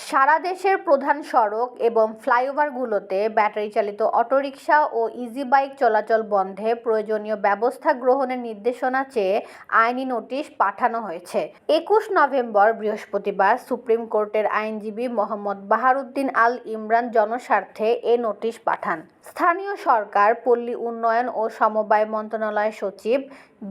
সারা দেশের প্রধান সড়ক এবং ফ্লাইওভারগুলোতে ব্যাটারি চালিত অটোরিকশা ও ইজি বাইক চলাচল বন্ধে প্রয়োজনীয় ব্যবস্থা গ্রহণের নির্দেশনা চেয়ে আইনি নোটিশ পাঠানো হয়েছে। ২১ নভেম্বর বৃহস্পতিবার সুপ্রিম কোর্টের আইনজীবী মোহাম্মদ বাহারউদ্দিন আল ইমরান জনস্বার্থে এ নোটিশ পাঠান। স্থানীয় সরকার, পল্লী উন্নয়ন ও সমবায় মন্ত্রণালয় সচিব,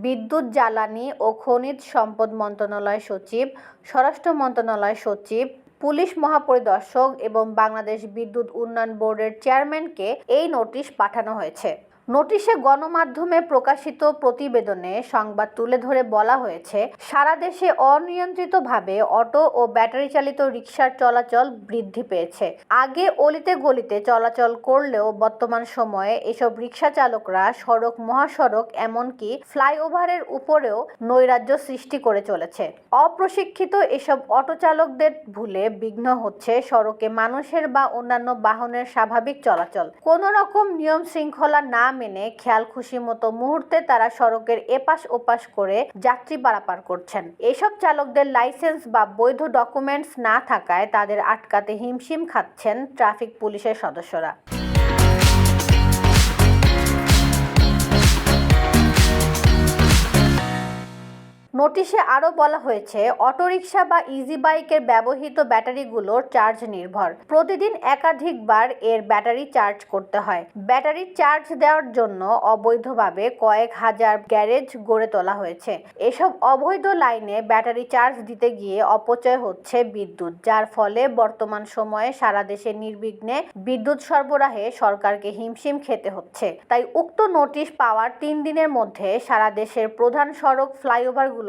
বিদ্যুৎ, জ্বালানি ও খনিজ সম্পদ মন্ত্রণালয় সচিব, স্বরাষ্ট্র মন্ত্রণালয় সচিব, পুলিশ মহাপরিদর্শক এবং বাংলাদেশ বিদ্যুৎ উন্নয়ন বোর্ডের চেয়ারম্যানকে এই নোটিশ পাঠানো হয়েছে। নোটিশে গণমাধ্যমে প্রকাশিত প্রতিবেদনে সংবাদ তুলে ধরে বলা হয়েছে, সারা দেশে অনিয়ন্ত্রিতভাবে অটো ও ব্যাটারি চালিত রিকশার চলাচল বৃদ্ধি পেয়েছে। আগে অলিতে গলিতে চলাচল করলেও বর্তমান সময়ে এসব রিকশা চালকরা সড়ক, মহাসড়ক এমনকি ফ্লাইওভারের উপরেও নৈরাজ্য সৃষ্টি করে চলেছে। অপ্রশিক্ষিত এসব অটো চালকদের ভুলে বিঘ্ন হচ্ছে সড়কে মানুষের বা অন্যান্য বাহনের স্বাভাবিক চলাচল। কোনো রকম নিয়ম শৃঙ্খলা না মেনে খেয়াল খুশি মতো মুহূর্তে তারা সড়কের এপাশ ওপাশ করে যাত্রী পারাপার করছেন। এসব চালকদের লাইসেন্স বা বৈধ ডকুমেন্টস না থাকায় তাদের আটকাতে হিমশিম খাচ্ছেন ট্রাফিক পুলিশের সদস্যরা। নোটিশে আরও বলা হয়েছে, অটোরিকশা বা ইজি বাইকের ব্যবহৃত ব্যাটারিগুলোর চার্জ নির্ভর। প্রতিদিন একাধিকবার এর ব্যাটারি চার্জ করতে হয়। ব্যাটারি চার্জ দেওয়ার জন্য অবৈধভাবে কয়েক হাজার গ্যারেজ গড়ে তোলা হয়েছে। এসব অবৈধ লাইনে ব্যাটারি চার্জ দিতে গিয়ে অপচয় হচ্ছে বিদ্যুৎ, যার ফলে বর্তমান সময়ে সারা দেশে নির্বিঘ্নে বিদ্যুৎ সরবরাহে সরকারকে হিমশিম খেতে হচ্ছে। তাই উক্ত নোটিশ পাওয়ার ৩ দিনের মধ্যে সারা দেশের প্রধান সড়ক, ফ্লাইওভারগুলোতে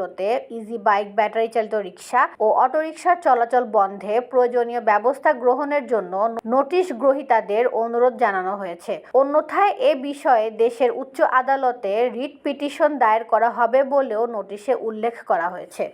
ইজি বাইক, ব্যাটারি চালিত রিকশা ও অটোরিকশার চলাচল বন্ধে প্রয়োজনীয় ব্যবস্থা গ্রহণের জন্য নোটিশ গ্রহীতাদের অনুরোধ জানানো হয়েছে। অন্যথায় এ বিষয়ে দেশের উচ্চ আদালতে রিট পিটিশন দায়ের করা হবে বলেও নোটিশে উল্লেখ করা হয়েছে।